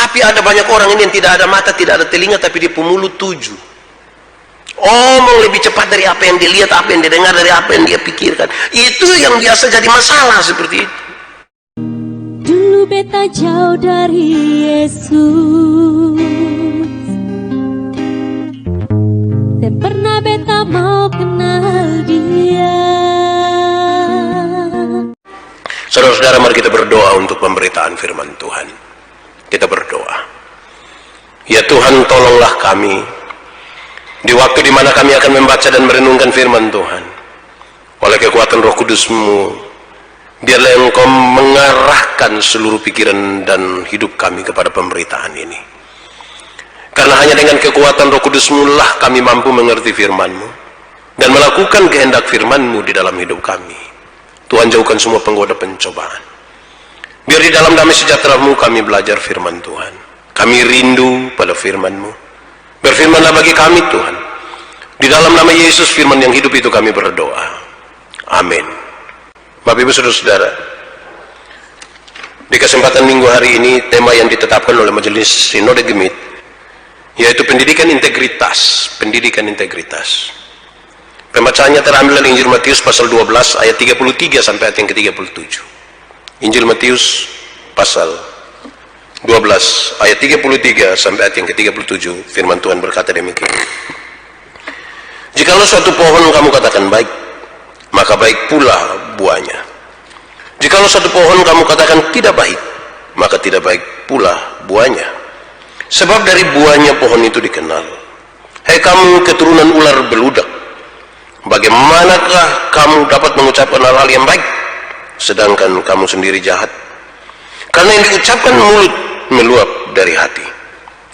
Tapi ada banyak orang ini yang tidak ada mata, tidak ada telinga, tapi dia pemulut 7. Omong lebih cepat dari apa yang dilihat, apa yang didengar, dari apa yang dia pikirkan. Itu yang biasa jadi masalah seperti itu. Dulu beta jauh dari Yesus, dan pernah beta mau kenal Dia. Saudara-saudara, mari kita berdoa untuk pemberitaan firman Tuhan. Kita berdoa. Ya Tuhan, tolonglah kami di waktu di mana kami akan membaca dan merenungkan firman Tuhan. Oleh kekuatan Roh Kudus-Mu, biarlah Engkau mengarahkan seluruh pikiran dan hidup kami kepada pemberitaan ini. Karena hanya dengan kekuatan Roh Kudus-Mu lah kami mampu mengerti firman-Mu dan melakukan kehendak firman-Mu di dalam hidup kami. Tuhan, jauhkan semua penggoda pencobaan. Biar di dalam damai sejahtera-Mu kami belajar firman Tuhan. Kami rindu pada firman-Mu. Berfirmanlah bagi kami Tuhan. Di dalam nama Yesus, firman yang hidup itu kami berdoa. Amin. Bapak Ibu Saudara-saudara, di kesempatan minggu hari ini, tema yang ditetapkan oleh Majelis Sinode Gemit, yaitu pendidikan integritas. Pendidikan integritas. Pembacaannya terambil dari Injil Matius pasal 12 ayat 33 sampai ayat yang ke-37. Injil Matius pasal 12 ayat 33 sampai ayat yang ke-37. Firman Tuhan berkata demikian. Jikalau suatu pohon kamu katakan baik, maka baik pula buahnya. Jikalau suatu pohon kamu katakan tidak baik, maka tidak baik pula buahnya. Sebab dari buahnya pohon itu dikenal. Hai kamu keturunan ular beludak, bagaimanakah kamu dapat mengucapkan hal-hal yang baik, sedangkan kamu sendiri jahat? Karena yang diucapkan mulut meluap dari hati.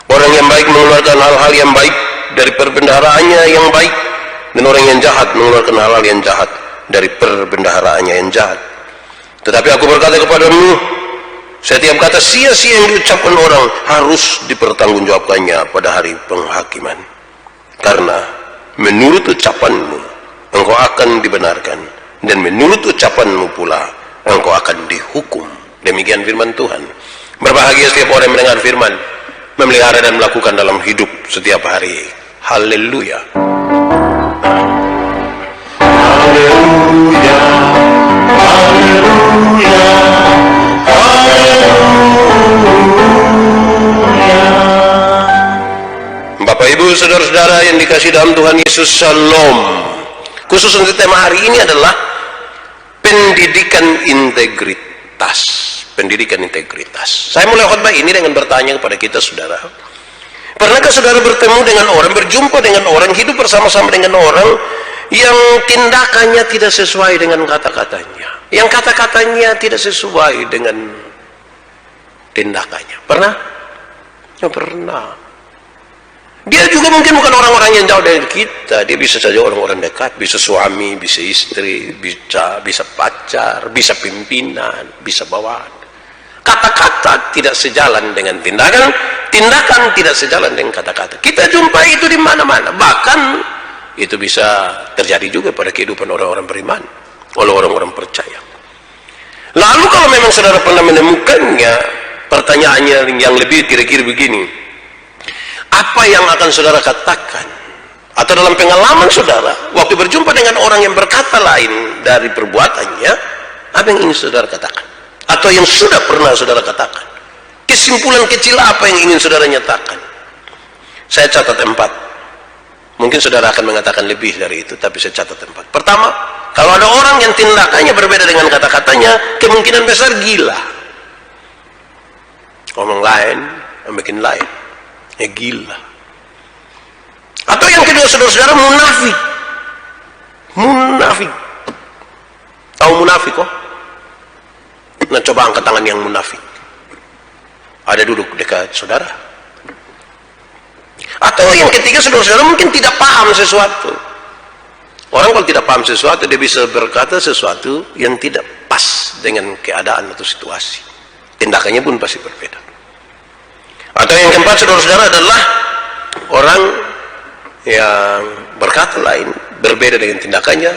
Orang yang baik mengeluarkan hal-hal yang baik dari perbendaharaannya yang baik, dan orang yang jahat mengeluarkan hal-hal yang jahat dari perbendaharaannya yang jahat. Tetapi aku berkata kepadamu, setiap kata sia-sia yang diucapkan orang harus dipertanggungjawabkannya pada hari penghakiman. Karena menurut ucapanmu engkau akan dibenarkan, dan menurut ucapanmu pula engkau akan dihukum. Demikian firman Tuhan. Berbahagia setiap orang yang mendengar firman, memelihara dan melakukan dalam hidup setiap hari. Haleluya. Haleluya. Haleluya. Haleluya. Bapak Ibu Saudara-saudara yang dikasihi dalam Tuhan Yesus, Shalom. Khusus untuk tema hari ini adalah pendidikan integritas. Pendidikan integritas. Saya mulai khotbah ini dengan bertanya kepada kita, saudara. Pernahkah saudara bertemu dengan orang, berjumpa dengan orang, hidup bersama-sama dengan orang yang tindakannya tidak sesuai dengan kata-katanya, yang kata-katanya tidak sesuai dengan tindakannya? Pernah? Ya, pernah. Dia juga mungkin bukan orang-orang yang jauh dari kita. Dia bisa saja orang-orang dekat, bisa suami, bisa istri, bisa pacar, bisa pimpinan, bisa bawahan. Kata-kata tidak sejalan dengan tindakan, tindakan tidak sejalan dengan kata-kata. Kita jumpai itu di mana-mana. Bahkan itu bisa terjadi juga pada kehidupan orang-orang beriman, oleh orang-orang percaya. Lalu kalau memang saudara pernah menemukannya, pertanyaannya yang lebih kira-kira begini: apa yang akan saudara katakan? Atau dalam pengalaman saudara, waktu berjumpa dengan orang yang berkata lain dari perbuatannya, apa yang ingin saudara katakan? Atau yang sudah pernah saudara katakan? Kesimpulan kecil apa yang ingin saudara nyatakan? Saya catat 4. Mungkin saudara akan mengatakan lebih dari itu, tapi saya catat 4. Pertama, kalau ada orang yang tindakannya berbeda dengan kata-katanya, kemungkinan besar gila. Ngomong lain, bikin lain. Ya gila. Atau yang kedua, saudara-saudara, munafik. Munafik. Tahu munafik kok? Nah, coba angkat tangan yang munafik. Ada duduk dekat saudara. Atau yang ketiga, saudara-saudara mungkin tidak paham sesuatu. Orang kalau tidak paham sesuatu, dia bisa berkata sesuatu yang tidak pas dengan keadaan atau situasi. Tindakannya pun pasti berbeda. Atau yang keempat, saudara-saudara, adalah orang yang berkata lain, berbeda dengan tindakannya,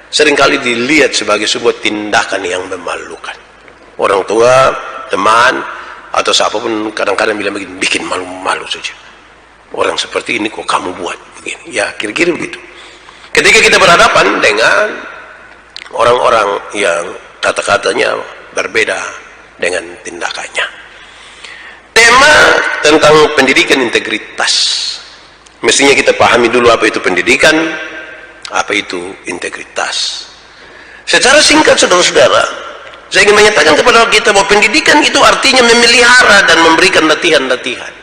seringkali dilihat sebagai sebuah tindakan yang memalukan. Orang tua, teman, atau siapapun kadang-kadang bilang begini, bikin malu-malu saja. Orang seperti ini kok kamu buat begini. Ya kira-kira begitu. Ketika kita berhadapan dengan orang-orang yang kata-katanya berbeda dengan tindakannya. Tema tentang pendidikan integritas. Mestinya kita pahami dulu apa itu pendidikan, apa itu integritas. Secara singkat saudara-saudara, saya ingin menyatakan kepada kita bahwa pendidikan itu artinya memelihara dan memberikan latihan-latihan.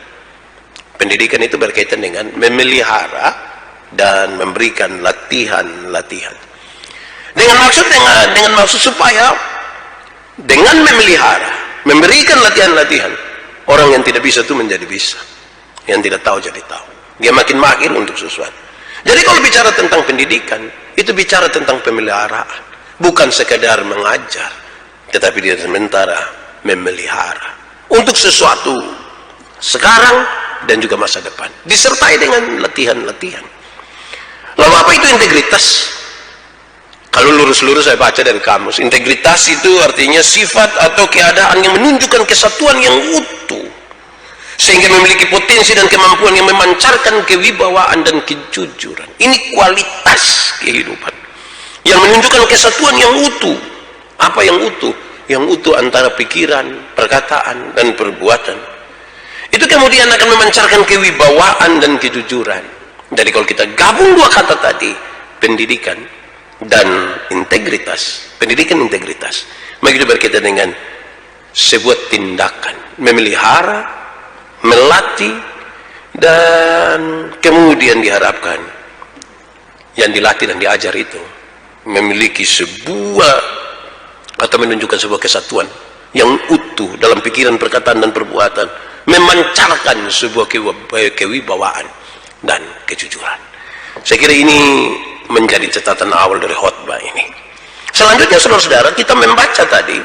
Pendidikan itu berkaitan dengan memelihara dan memberikan latihan-latihan. Dengan maksud supaya dengan memelihara, memberikan latihan-latihan, orang yang tidak bisa itu menjadi bisa, yang tidak tahu jadi tahu. Dia makin mahir untuk sesuatu. Jadi kalau bicara tentang pendidikan, itu bicara tentang pemeliharaan, bukan sekadar mengajar, tetapi dia sementara memelihara untuk sesuatu sekarang dan juga masa depan, disertai dengan latihan-latihan. Lalu apa itu integritas? Kalau lurus-lurus saya baca dari kamus, integritas itu artinya sifat atau keadaan yang menunjukkan kesatuan yang utuh, sehingga memiliki potensi dan kemampuan yang memancarkan kewibawaan dan kejujuran. Ini kualitas kehidupan yang menunjukkan kesatuan yang utuh. Apa yang utuh? Yang utuh antara pikiran, perkataan, dan perbuatan. Itu kemudian akan memancarkan kewibawaan dan kejujuran. Jadi kalau kita gabung dua kata tadi, pendidikan dan integritas, pendidikan integritas, maka itu berkaitan dengan sebuah tindakan, memelihara, melatih, dan kemudian diharapkan yang dilatih dan diajar itu memiliki sebuah atau menunjukkan sebuah kesatuan yang utuh dalam pikiran, perkataan, dan perbuatan, memancarkan sebuah kewibawaan dan kejujuran. Saya kira ini menjadi catatan awal dari khotbah ini. Selanjutnya saudara-saudara, kita membaca tadi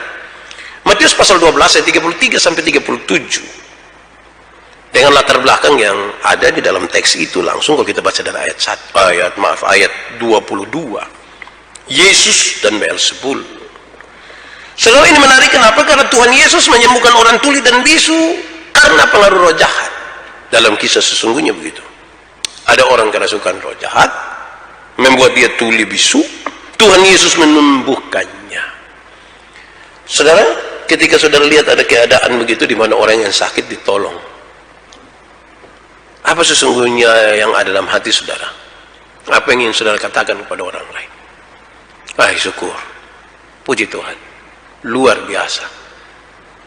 Matius pasal 12 ayat 33 sampai 37 dengan latar belakang yang ada di dalam teks itu. Langsung kalau kita baca dari ayat 22, Yesus dan Beelzebul. Saudara, ini menarik. Kenapa? Karena Tuhan Yesus menyembuhkan orang tuli dan bisu karena pengaruh roh jahat. Dalam kisah sesungguhnya begitu. Ada orang kerasukan roh jahat, membuat dia tuli bisu. Tuhan Yesus menyembuhkannya. Saudara, ketika saudara lihat ada keadaan begitu di mana orang yang sakit ditolong, apa sesungguhnya yang ada dalam hati saudara? Apa yang ingin saudara katakan kepada orang lain? Syukur, puji Tuhan, luar biasa.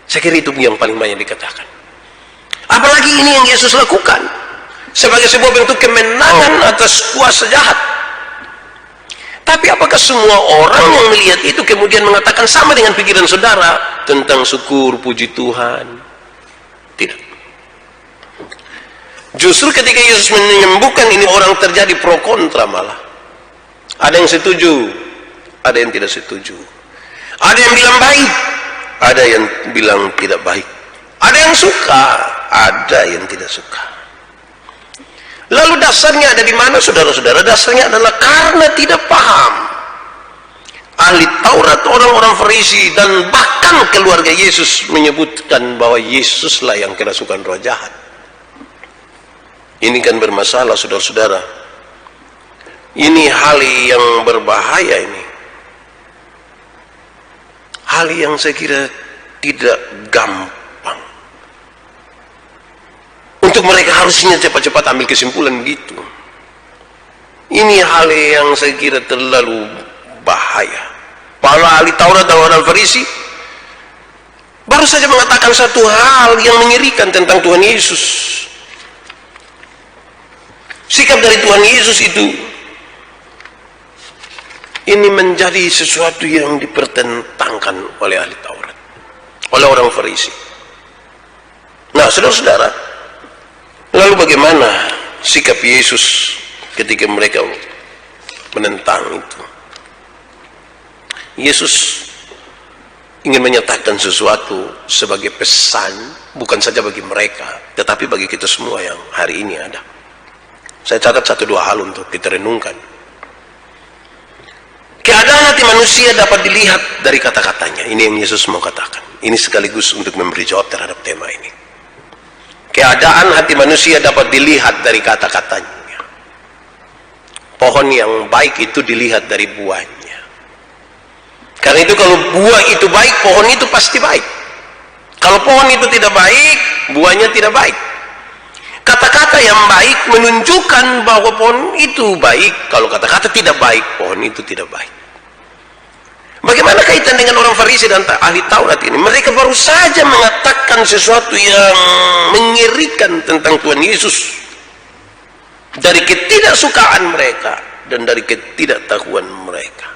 Saya kira itu yang paling banyak dikatakan. Apalagi ini yang Yesus lakukan sebagai sebuah bentuk kemenangan atas kuasa jahat. Tapi apakah semua orang yang melihat itu kemudian mengatakan sama dengan pikiran saudara tentang syukur, puji Tuhan? Tidak. Justru ketika Yesus menyembuhkan ini, orang terjadi pro kontra malah. Ada yang setuju, ada yang tidak setuju. Ada yang bilang baik, ada yang bilang tidak baik. Ada yang suka, ada yang tidak suka. Lalu dasarnya ada di mana saudara-saudara? Dasarnya adalah karena tidak paham. Ahli Taurat, orang-orang Farisi, dan bahkan keluarga Yesus menyebutkan bahwa Yesuslah yang kerasukan roh jahat. Ini kan bermasalah saudara-saudara. Ini hal yang berbahaya ini. Hal yang saya kira tidak gampang. Untuk mereka harusnya cepat-cepat ambil kesimpulan gitu. Ini hal yang saya kira terlalu bahaya. Para ahli Taurat dan orang Farisi baru saja mengatakan satu hal yang mengerikan tentang Tuhan Yesus. Sikap dari Tuhan Yesus itu ini menjadi sesuatu yang dipertentangkan oleh ahli Taurat, oleh orang Farisi. Nah, saudara-saudara, lalu bagaimana sikap Yesus ketika mereka menentang itu? Yesus ingin menyatakan sesuatu sebagai pesan, bukan saja bagi mereka, tetapi bagi kita semua yang hari ini ada. Saya catat satu dua hal untuk kita renungkan. Keadaan hati manusia dapat dilihat dari kata-katanya. Ini yang Yesus mau katakan. ini sekaligus untuk memberi jawab terhadap tema ini. Keadaan hati manusia dapat dilihat dari kata-katanya. Pohon yang baik itu dilihat dari buahnya. Karena itu kalau buah itu baik, pohon itu pasti baik. Kalau pohon itu tidak baik, buahnya tidak baik. Kata-kata yang baik menunjukkan bahwa pohon itu baik. Kalau kata-kata tidak baik, pohon itu tidak baik. Bagaimana kaitan dengan orang Farisi dan ahli Taurat ini? Mereka baru saja mengatakan sesuatu yang mengerikan tentang Tuhan Yesus. Dari ketidaksukaan mereka dan dari ketidaktahuan mereka.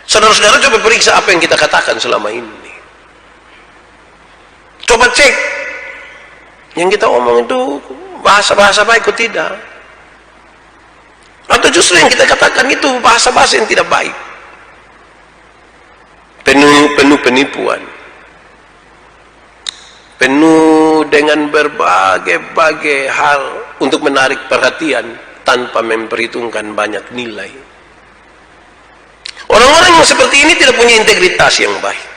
Saudara-saudara, coba periksa apa yang kita katakan selama ini. Coba cek yang kita omong itu bahasa-bahasa baik atau tidak, atau justru yang kita katakan itu bahasa-bahasa yang tidak baik, penuh penipuan, penuh dengan berbagai-bagai hal untuk menarik perhatian tanpa memperhitungkan banyak nilai. Orang-orang yang seperti ini tidak punya integritas yang baik.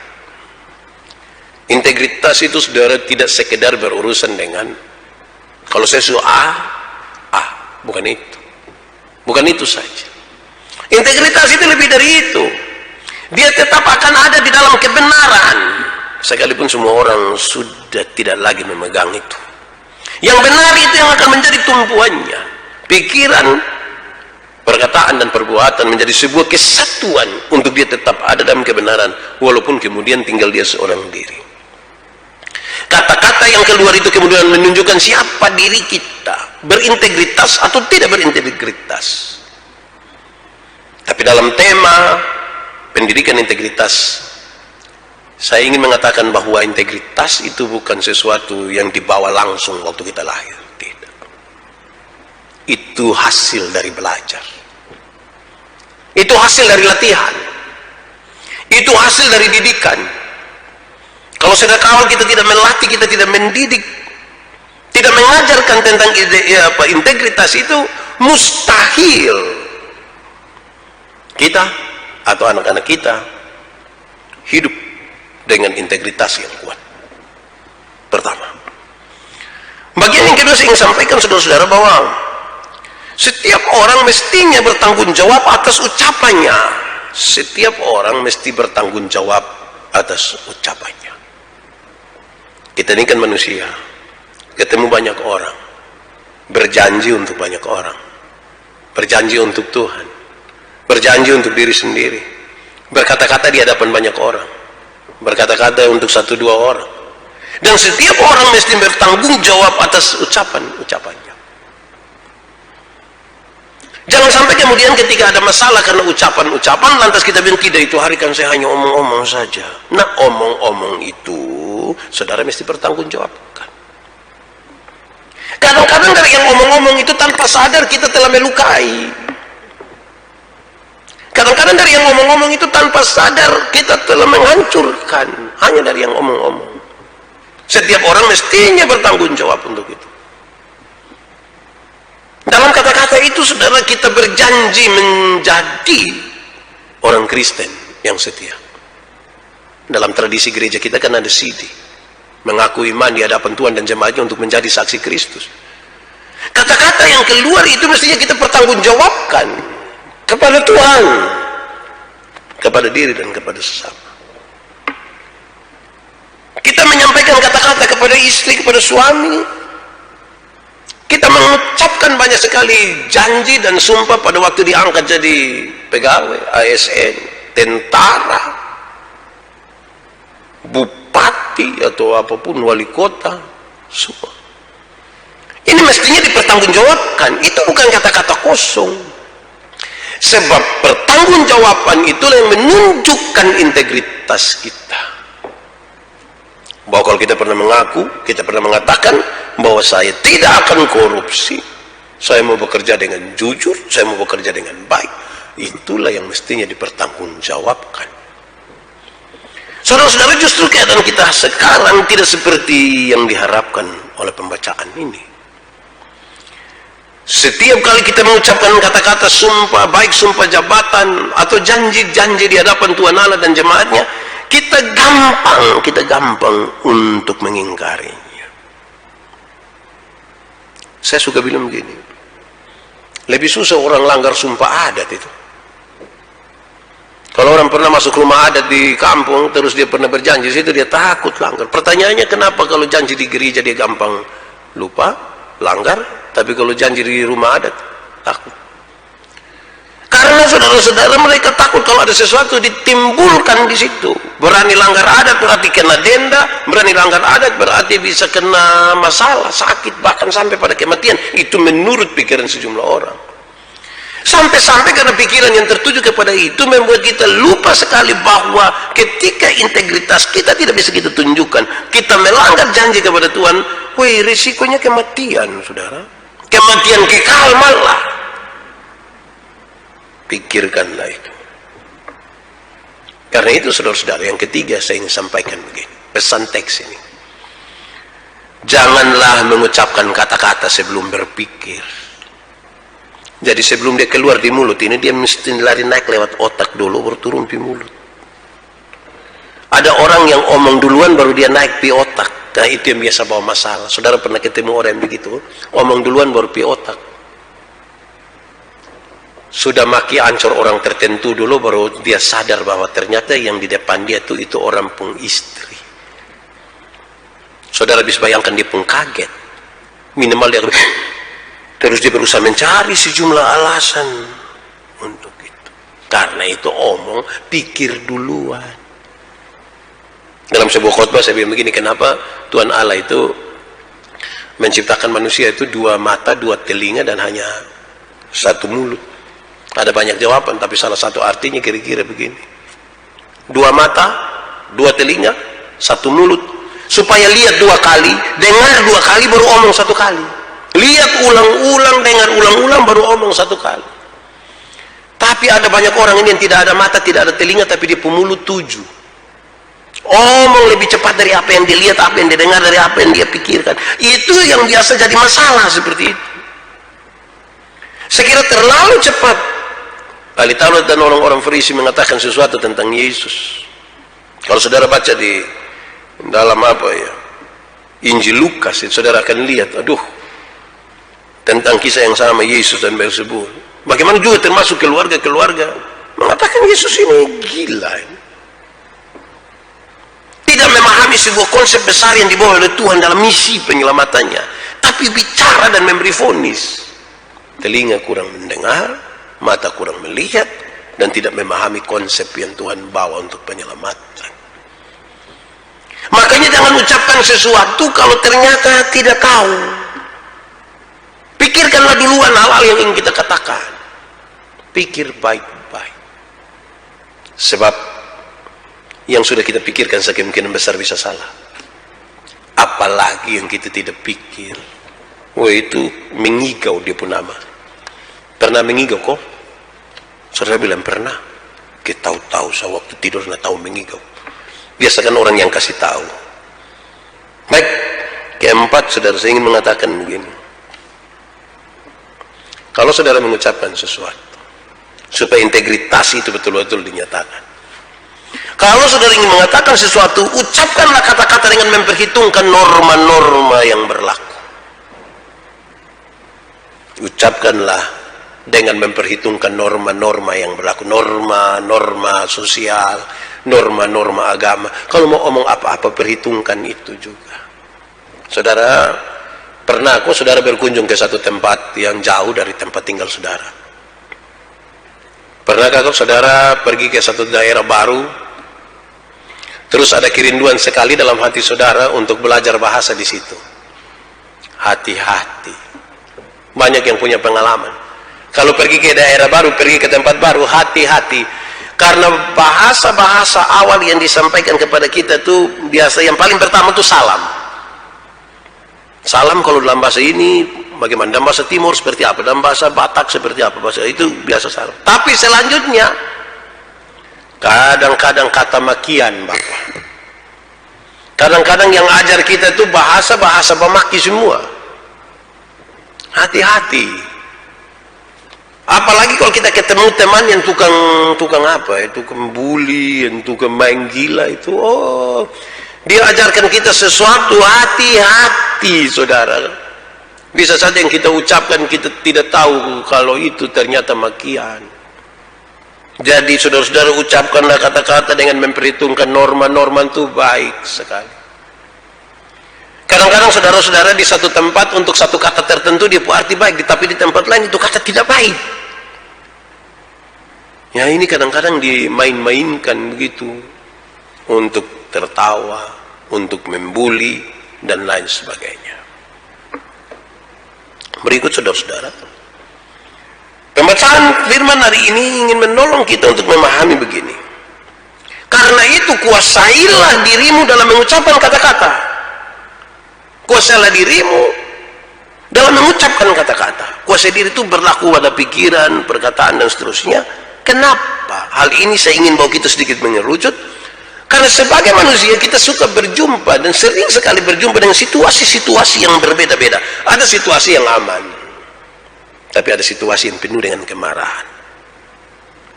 Integritas itu, saudara, tidak sekedar berurusan dengan kalau saya suruh bukan itu. Bukan itu saja. Integritas itu lebih dari itu. Dia tetap akan ada di dalam kebenaran, sekalipun semua orang sudah tidak lagi memegang itu. Yang benar itu yang akan menjadi tumpuannya. Pikiran, perkataan dan perbuatan menjadi sebuah kesatuan untuk dia tetap ada dalam kebenaran, walaupun kemudian tinggal dia seorang diri. Kata-kata yang keluar itu kemudian menunjukkan siapa diri kita, berintegritas atau tidak berintegritas. Tapi dalam tema pendidikan integritas, saya ingin mengatakan bahwa integritas itu bukan sesuatu yang dibawa langsung waktu kita lahir. Tidak. Itu hasil dari belajar. Itu hasil dari latihan. Itu hasil dari didikan. Kalau sejak awal kita tidak melatih, kita tidak mendidik, tidak mengajarkan tentang integritas, itu mustahil kita atau anak-anak kita hidup dengan integritas yang kuat. Pertama. Bagian yang kedua saya ingin sampaikan, saudara-saudara, bahwa setiap orang mestinya bertanggung jawab atas ucapannya. Setiap orang mesti bertanggung jawab atas ucapannya. Kita ini kan manusia, ketemu banyak orang, berjanji untuk banyak orang, berjanji untuk Tuhan, berjanji untuk diri sendiri, berkata-kata di hadapan banyak orang, berkata-kata untuk 1-2 orang, dan setiap orang mesti bertanggung jawab atas ucapannya. Jangan sampai kemudian ketika ada masalah karena ucapan-ucapan, lantas kita bilang tidak, itu hari kan saya hanya omong-omong saja. Nah, omong-omong itu saudara mesti bertanggung jawabkan. Kadang-kadang dari yang omong-omong itu tanpa sadar kita telah melukai. Kadang-kadang dari yang omong-omong itu tanpa sadar kita telah menghancurkan, hanya dari yang omong-omong. Setiap orang mestinya bertanggung jawab untuk itu. Dalam kata-kata itu, saudara, kita berjanji menjadi orang Kristen yang setia. Dalam tradisi gereja kita kan ada CD, mengaku iman di hadapan Tuhan dan jemaatnya untuk menjadi saksi Kristus. Kata-kata yang keluar itu mestinya kita pertanggungjawabkan kepada Tuhan, kepada diri dan kepada sesama. Kita menyampaikan kata-kata kepada istri, kepada suami. Kita mengucapkan banyak sekali janji dan sumpah pada waktu diangkat jadi pegawai, ASN, tentara, bupati atau apapun, wali kota, semua. Ini mestinya dipertanggungjawabkan. Itu bukan kata-kata kosong. Sebab pertanggungjawaban itulah yang menunjukkan integritas kita. Bahwa kalau kita pernah mengaku, kita pernah mengatakan bahwa saya tidak akan korupsi, saya mau bekerja dengan jujur, saya mau bekerja dengan baik, itulah yang mestinya dipertanggungjawabkan. Saudara-saudara, justru keadaan kita sekarang tidak seperti yang diharapkan oleh pembacaan ini. Setiap kali kita mengucapkan kata-kata sumpah, baik sumpah jabatan atau janji-janji di hadapan Tuhan Allah dan jemaatnya, kita gampang untuk mengingkarinya. Saya suka bilang begini, lebih susah orang langgar sumpah adat itu. Kalau orang pernah masuk rumah adat di kampung, terus dia pernah berjanji situ, dia takut langgar. Pertanyaannya, kenapa kalau janji di gereja dia gampang lupa, langgar, tapi kalau janji di rumah adat takut? Karena saudara-saudara, mereka takut kalau ada sesuatu ditimbulkan di situ. Berani langgar adat berarti kena denda, berani langgar adat berarti bisa kena masalah, sakit, bahkan sampai pada kematian. Itu menurut pikiran sejumlah orang. Sampai-sampai karena pikiran yang tertuju kepada itu membuat kita lupa sekali bahwa ketika integritas kita tidak bisa kita tunjukkan, kita melanggar janji kepada Tuhan, risikonya kematian, saudara. Kematian kekal malah. Pikirkanlah itu. Karena itu, saudara-saudara, yang ketiga saya ingin sampaikan begini, pesan teks ini. Janganlah mengucapkan kata-kata sebelum berpikir. Jadi sebelum dia keluar di mulut ini, dia mesti lari naik lewat otak dulu, baru turun di mulut. Ada orang yang omong duluan, baru dia naik di otak. Nah, itu yang biasa bawa masalah. Saudara pernah ketemu orang yang begitu? Omong duluan, baru di otak. Sudah maki ancur orang tertentu dulu, baru dia sadar bahwa ternyata yang di depan dia itu orang pun istri. Saudara bisa bayangkan, dia pun kaget. Minimal dia terus dia berusaha mencari sejumlah alasan untuk itu. Karena itu omong, pikir duluan. Dalam sebuah khotbah saya bilang begini, kenapa Tuhan Allah itu menciptakan manusia itu 2 mata, 2 telinga, dan hanya 1 mulut. Ada banyak jawaban, tapi salah satu artinya kira-kira begini. 2 mata, 2 telinga, 1 mulut. Supaya lihat 2 kali, dengar 2 kali, baru omong 1 kali. Lihat ulang-ulang, dengar ulang-ulang, baru omong 1 kali. Tapi ada banyak orang ini yang tidak ada mata, tidak ada telinga, tapi dia pemulut 7. Omong lebih cepat dari apa yang dilihat, apa yang didengar, dari apa yang dia pikirkan. Itu yang biasa jadi masalah seperti itu. Saya kira terlalu cepat. Ahli Taurat dan orang-orang Farisi mengatakan sesuatu tentang Yesus. Kalau saudara baca di dalam Injil Lukas, saudara akan lihat, tentang kisah yang sama Yesus dan Beelzebul. Bagaimana juga termasuk keluarga-keluarga mengatakan Yesus ini gila. Tidak memahami sebuah konsep besar yang dibawa oleh Tuhan dalam misi penyelamatannya, tapi bicara dan memberi vonis. Telinga kurang mendengar, mata kurang melihat, dan tidak memahami konsep yang Tuhan bawa untuk penyelamatan. Makanya jangan ucapkan sesuatu kalau ternyata tidak tahu. Pikirkanlah duluan hal-hal yang ingin kita katakan. Pikir baik-baik. Sebab yang sudah kita pikirkan sekemungkinan besar bisa salah. Apalagi yang kita tidak pikir. Itu mengigau dia pun nama. Pernah mengigau kok? Saudara bilang pernah. Kita tahu saya waktu tidur nggak tahu mengigau. Biasakan orang yang kasih tahu. Baik, keempat, saudara, saya ingin mengatakan begini. Kalau saudara mengucapkan sesuatu, supaya integritas itu betul-betul dinyatakan. Kalau saudara ingin mengatakan sesuatu, ucapkanlah kata-kata dengan memperhitungkan norma-norma yang berlaku. Ucapkanlah dengan memperhitungkan norma-norma yang berlaku. Norma-norma sosial, norma-norma agama. Kalau mau omong apa-apa, perhitungkan itu juga. Saudara, pernah kok saudara berkunjung ke satu tempat yang jauh dari tempat tinggal saudara? Pernahkah kok saudara pergi ke satu daerah baru, terus ada kerinduan sekali dalam hati saudara untuk belajar bahasa di situ? Hati-hati. Banyak yang punya pengalaman. Kalau pergi ke daerah baru, pergi ke tempat baru, hati-hati. Karena bahasa-bahasa awal yang disampaikan kepada kita tuh biasa yang paling pertama tuh salam. Salam kalau dalam bahasa ini bagaimana, dalam bahasa Timur seperti apa, dalam bahasa Batak seperti apa, bahasa itu biasa salam. Tapi selanjutnya kadang-kadang kata makian, Bapak. Kadang-kadang yang ajar kita itu bahasa-bahasa pemaki semua. Hati-hati. Apalagi kalau kita ketemu teman yang tukang apa ya, tukang bully, yang tukang main gila itu, oh, dia ajarkan kita sesuatu, hati-hati saudara. Bisa saja yang kita ucapkan kita tidak tahu kalau itu ternyata makian. Jadi saudara-saudara, ucapkanlah kata-kata dengan memperhitungkan norma-norma itu baik sekali. Kadang-kadang saudara-saudara di satu tempat untuk satu kata tertentu dia arti baik, tapi di tempat lain itu kata tidak baik. Ya ini kadang-kadang dimain-mainkan begitu untuk tertawa, untuk membuli dan lain sebagainya. Berikut saudara-saudara, pembacaan firman hari ini ingin menolong kita untuk memahami begini. Karena itu kuasailah dirimu dalam mengucapkan kata-kata. Kuasailah dirimu dalam mengucapkan kata-kata. Kuasai diri itu berlaku pada pikiran, perkataan dan seterusnya. Kenapa? Hal ini saya ingin bawa kita sedikit mengerucut. Karena sebagai manusia kita suka berjumpa dan sering sekali berjumpa dengan situasi-situasi yang berbeda-beda. Ada situasi yang aman, tapi ada situasi yang penuh dengan kemarahan.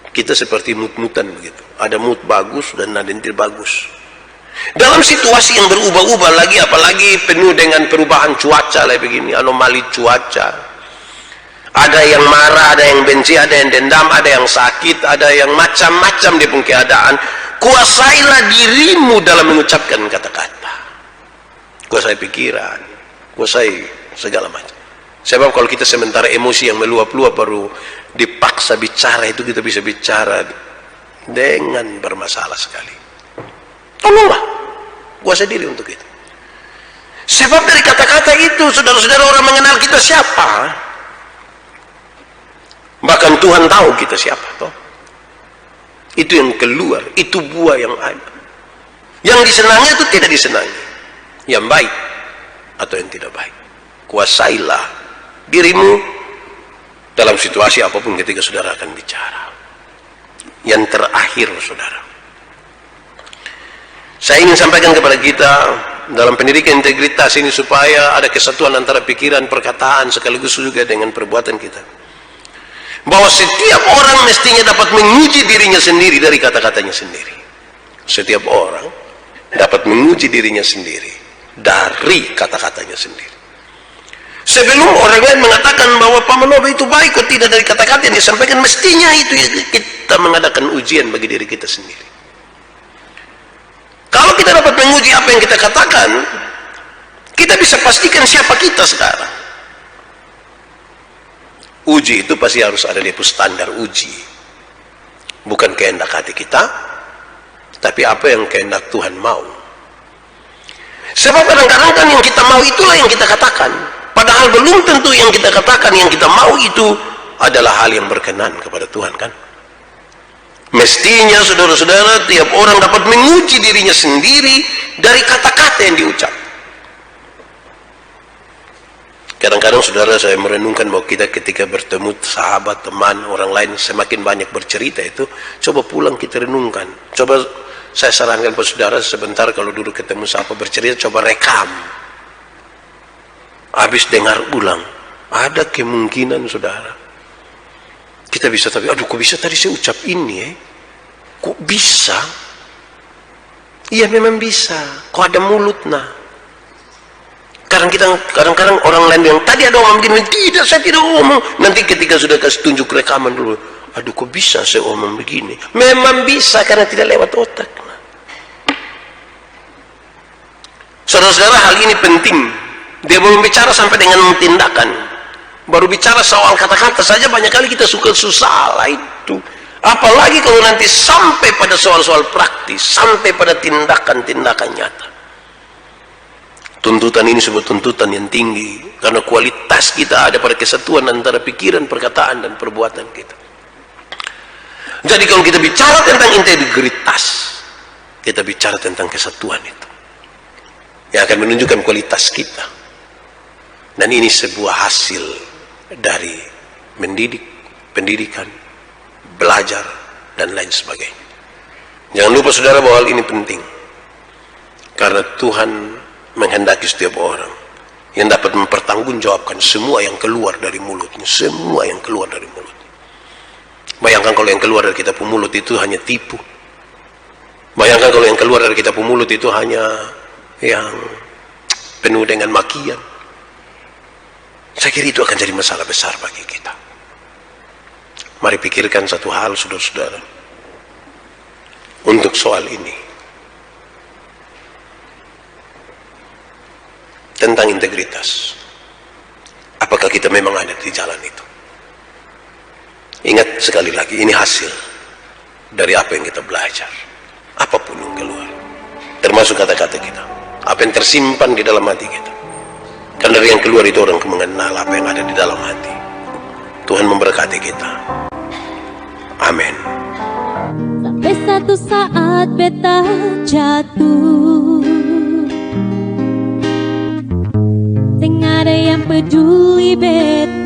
Kita seperti mut-mutan begitu. Ada mood bagus dan ada yang tidak bagus. Dalam situasi yang berubah-ubah lagi, apalagi penuh dengan perubahan cuaca lah begini, anomali cuaca. Ada yang marah, ada yang benci, ada yang dendam, ada yang sakit, ada yang macam-macam di keadaan. Kuasailah dirimu dalam mengucapkan kata-kata. Kuasai pikiran, kuasai segala macam. Sebab kalau kita sementara emosi yang meluap-luap baru dipaksa bicara, itu kita bisa bicara dengan bermasalah sekali. Tolonglah, kuasai diri untuk itu. Sebab dari kata-kata itu, saudara-saudara, orang mengenal kita siapa. Bahkan Tuhan tahu kita siapa, toh. Itu yang keluar, itu buah yang ada. Yang disenangi itu tidak disenangi, yang baik atau yang tidak baik. Kuasailah dirimu dalam situasi apapun ketika saudara akan bicara. Yang terakhir, saudara, saya ingin sampaikan kepada kita dalam pendidikan integritas ini supaya ada kesatuan antara pikiran, perkataan sekaligus juga dengan perbuatan kita. Bahwa setiap orang mestinya dapat menguji dirinya sendiri dari kata-katanya sendiri. Setiap orang dapat menguji dirinya sendiri dari kata-katanya sendiri. Sebelum orang lain mengatakan bahwa Pak Manoba itu baik atau tidak dari kata-kata yang disampaikan, mestinya itu kita mengadakan ujian bagi diri kita sendiri. Kalau kita dapat menguji apa yang kita katakan, kita bisa pastikan siapa kita sekarang. Uji itu pasti harus ada di standar uji. Bukan kehendak hati kita, tapi apa yang kehendak Tuhan mau. Sebab kadang-kadang kan yang kita mau itulah yang kita katakan. Padahal belum tentu yang kita katakan, yang kita mau itu adalah hal yang berkenan kepada Tuhan, kan? Mestinya saudara-saudara, tiap orang dapat menguji dirinya sendiri dari kata-kata yang diucap. Kadang-kadang saudara, saya merenungkan bahwa kita ketika bertemu sahabat, teman, orang lain semakin banyak bercerita itu, coba pulang kita renungkan. Coba saya sarankan buat saudara sebentar kalau duduk ketemu sahabat bercerita, coba rekam. Habis dengar ulang. Ada kemungkinan saudara, kita bisa tapi, aduh kok bisa tadi saya ucap ini ya? Kok bisa? Iya memang bisa. Kok ada mulut nah? Kadang-kadang orang lain yang tadi ada omong begini, tidak, saya tidak omong. Nanti ketika sudah kasih tunjuk rekaman dulu, aduh kok bisa saya omong begini? Memang bisa karena tidak lewat otak. Saudara-saudara, hal ini penting. Dia belum bicara sampai dengan tindakan. Baru bicara soal kata-kata saja banyak kali kita suka susah lah itu. Apalagi kalau nanti sampai pada soal-soal praktis, sampai pada tindakan-tindakan nyata. Tuntutan ini sebuah tuntutan yang tinggi karena kualitas kita ada pada kesatuan antara pikiran, perkataan dan perbuatan kita. Jadi kalau kita bicara tentang integritas, kita bicara tentang kesatuan itu yang akan menunjukkan kualitas kita. Dan ini sebuah hasil dari mendidik, pendidikan, belajar dan lain sebagainya. Jangan lupa saudara bahwa hal ini penting karena Tuhan menghendaki setiap orang yang dapat mempertanggungjawabkan semua yang keluar dari mulutnya, semua yang keluar dari mulutnya. Bayangkan kalau yang keluar dari kita mulut itu hanya tipu. Bayangkan kalau yang keluar dari kita mulut itu hanya yang penuh dengan makian. Saya kira itu akan jadi masalah besar bagi kita. Mari pikirkan satu hal, saudara-saudara, untuk soal ini. Tentang integritas. Apakah kita memang ada di jalan itu? Ingat sekali lagi, ini hasil dari apa yang kita belajar. Apapun yang keluar, termasuk kata-kata kita, apa yang tersimpan di dalam hati kita. Karena dari yang keluar itu orang mengenal apa yang ada di dalam hati. Tuhan memberkati kita. Amin. Sampai satu saat beta jatuh, ting ada yang peduli beta.